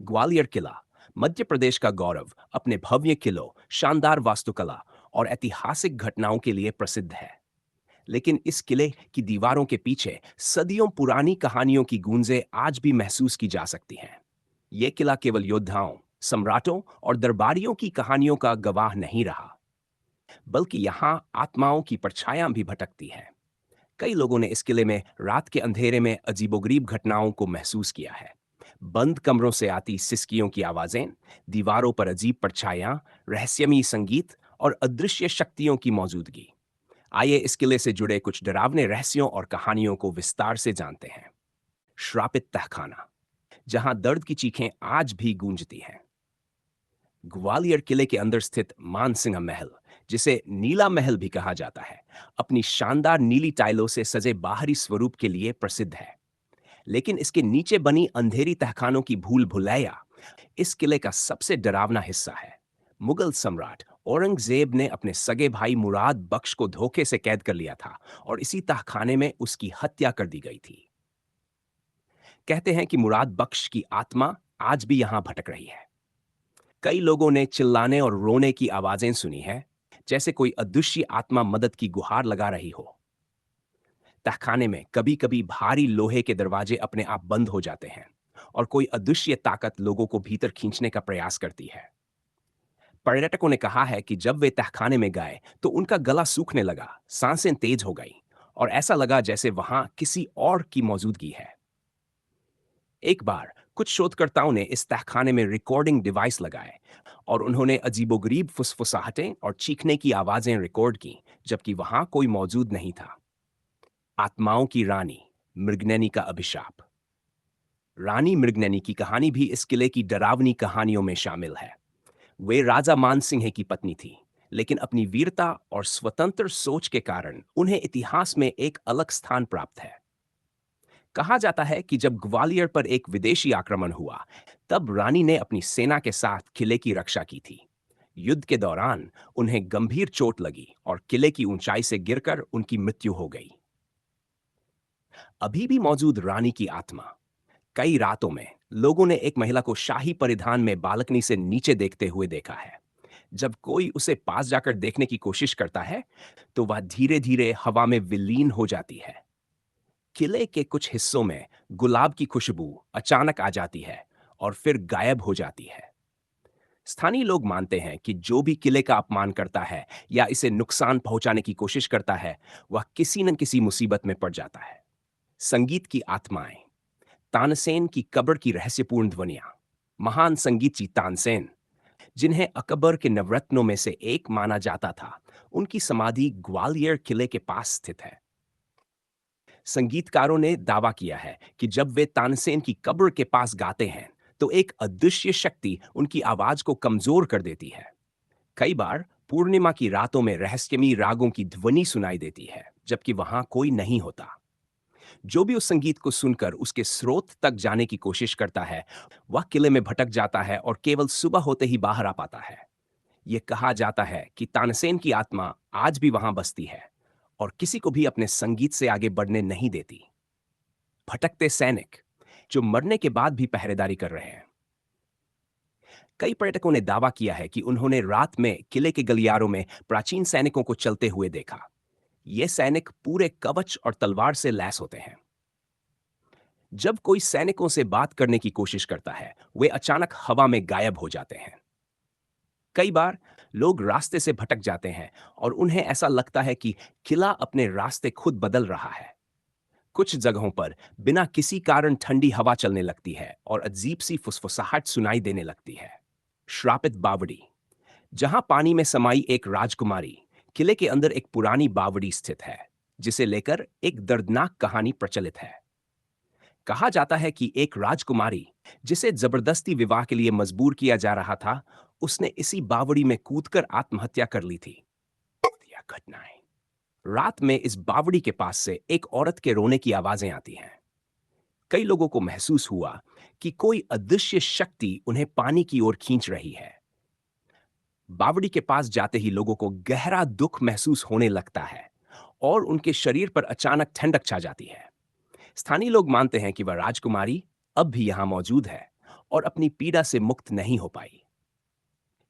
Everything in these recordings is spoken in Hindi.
ग्वालियर किला मध्य प्रदेश का गौरव अपने भव्य किलों, शानदार वास्तुकला और ऐतिहासिक घटनाओं के लिए प्रसिद्ध है। लेकिन इस किले की दीवारों के पीछे सदियों पुरानी कहानियों की गूंजें आज भी महसूस की जा सकती हैं। ये किला केवल योद्धाओं, सम्राटों और दरबारियों की कहानियों का गवाह नहीं रहा, बल्कि यहाँ आत्माओं की परछायां भी भटकती हैं। कई लोगों ने इस किले में रात के अंधेरे में अजीबोगरीब घटनाओं को महसूस किया है। बंद कमरों से आती सिसकियों की आवाजें, दीवारों पर अजीब परछाइयां, रहस्यमयी संगीत और अदृश्य शक्तियों की मौजूदगी। आइए इस किले से जुड़े कुछ डरावने रहस्यों और कहानियों को विस्तार से जानते हैं। श्रापित तहखाना, जहां दर्द की चीखें आज भी गूंजती हैं। ग्वालियर किले के अंदर स्थित मानसिंह महल, जिसे नीला महल भी कहा जाता है, अपनी शानदार नीली टाइलों से सजे बाहरी स्वरूप के लिए प्रसिद्ध है। लेकिन इसके नीचे बनी अंधेरी तहखानों की भूल भुलैया इस किले का सबसे डरावना हिस्सा है। मुगल सम्राट औरंगजेब ने अपने सगे भाई मुराद बख्श को धोखे से कैद कर लिया था और इसी तहखाने में उसकी हत्या कर दी गई थी। कहते हैं कि मुराद बख्श की आत्मा आज भी यहां भटक रही है। कई लोगों ने चिल्लाने और रोने की आवाजें सुनी है, जैसे कोई अदृश्य आत्मा मदद की गुहार लगा रही हो। तहखाने में कभी कभी भारी लोहे के दरवाजे अपने आप बंद हो जाते हैं और कोई अदृश्य ताकत लोगों को भीतर खींचने का प्रयास करती है। पर्यटकों ने कहा है कि जब वे तहखाने में गए तो उनका गला सूखने लगा, सांसें तेज हो गई और ऐसा लगा जैसे वहां किसी और की मौजूदगी है। एक बार कुछ शोधकर्ताओं ने इस तहखाने में रिकॉर्डिंग डिवाइस लगाए और उन्होंने अजीबोगरीब फुसफुसाहटें और चीखने की आवाजें रिकॉर्ड की, जबकि वहां कोई मौजूद नहीं था। आत्माओं की रानी मृगनैनी का अभिशाप। रानी मृगनैनी की कहानी भी इस किले की डरावनी कहानियों में शामिल है। वे राजा मानसिंह की पत्नी थी, लेकिन अपनी वीरता और स्वतंत्र सोच के कारण उन्हें इतिहास में एक अलग स्थान प्राप्त है। कहा जाता है कि जब ग्वालियर पर एक विदेशी आक्रमण हुआ, तब रानी ने अपनी सेना के साथ किले की रक्षा की थी। युद्ध के दौरान उन्हें गंभीर चोट लगी और किले की ऊंचाई से गिरकर उनकी मृत्यु हो गई। अभी भी मौजूद रानी की आत्मा। कई रातों में लोगों ने एक महिला को शाही परिधान में बालकनी से नीचे देखते हुए देखा है। जब कोई उसे पास जाकर देखने की कोशिश करता है, तो वह धीरे धीरे हवा में विलीन हो जाती है। किले के कुछ हिस्सों में गुलाब की खुशबू अचानक आ जाती है और फिर गायब हो जाती है। स्थानीय लोग मानते हैं कि जो भी किले का अपमान करता है या इसे नुकसान पहुंचाने की कोशिश करता है, वह किसी न किसी मुसीबत में पड़ जाता है। संगीत की आत्माएं। तानसेन की कब्र की रहस्यपूर्ण ध्वनियां। महान संगीतची तानसेन, जिन्हें अकबर के नवरत्नों में से एक माना जाता था, उनकी समाधि ग्वालियर किले के पास स्थित है। संगीतकारों ने दावा किया है कि जब वे तानसेन की कब्र के पास गाते हैं, तो एक अदृश्य शक्ति उनकी आवाज को कमजोर कर देती है। कई बार पूर्णिमा की रातों में रहस्यमयी रागों की ध्वनि सुनाई देती है, जबकि वहां कोई नहीं होता। जो भी उस संगीत को सुनकर उसके स्रोत तक जाने की कोशिश करता है, वह किले में भटक जाता है और केवल सुबह होते ही बाहर आ पाता है। यह कहा जाता है कि तानसेन की आत्मा आज भी वहां बसती है और किसी को भी अपने संगीत से आगे बढ़ने नहीं देती। भटकते सैनिक, जो मरने के बाद भी पहरेदारी कर रहे हैं। कई पर्यटकों ने दावा किया है कि उन्होंने रात में किले के गलियारों में प्राचीन सैनिकों को चलते हुए देखा। ये सैनिक पूरे कवच और तलवार से लैस होते हैं। जब कोई सैनिकों से बात करने की कोशिश करता है, वे अचानक हवा में गायब हो जाते हैं। कई बार लोग रास्ते से भटक जाते हैं और उन्हें ऐसा लगता है कि किला अपने रास्ते खुद बदल रहा है। कुछ जगहों पर बिना किसी कारण ठंडी हवा चलने लगती है और अजीब सी फुसफुसाहट सुनाई देने लगती है। श्रापित बावड़ी, जहां पानी में समाई एक राजकुमारी। किले के अंदर एक पुरानी बावड़ी स्थित है, जिसे लेकर एक दर्दनाक कहानी प्रचलित है। कहा जाता है कि एक राजकुमारी, जिसे जबरदस्ती विवाह के लिए मजबूर किया जा रहा था, उसने इसी बावड़ी में कूदकर आत्महत्या कर ली थी। यह घटनाएं। रात में इस बावड़ी के पास से एक औरत के रोने की आवाजें आती हैं। कई लोगों को महसूस हुआ कि कोई अदृश्य शक्ति उन्हें पानी की ओर खींच रही है। बावड़ी के पास जाते ही लोगों को गहरा दुख महसूस होने लगता है और उनके शरीर पर अचानक ठंडक छा जाती है। स्थानीय लोग मानते हैं कि वह राजकुमारी अब भी यहां मौजूद है और अपनी पीड़ा से मुक्त नहीं हो पाई।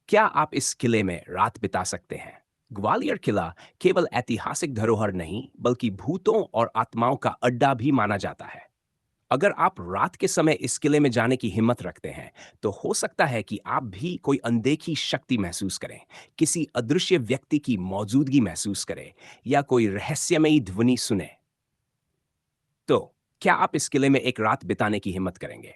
क्या आप इस किले में रात बिता सकते हैं? ग्वालियर किला केवल ऐतिहासिक धरोहर नहीं, बल्कि भूतों और आत्माओं का अड्डा भी माना जाता है। अगर आप रात के समय इस किले में जाने की हिम्मत रखते हैं, तो हो सकता है कि आप भी कोई अनदेखी शक्ति महसूस करें, किसी अदृश्य व्यक्ति की मौजूदगी महसूस करें या कोई रहस्यमयी ध्वनि सुने। तो क्या आप इस किले में एक रात बिताने की हिम्मत करेंगे?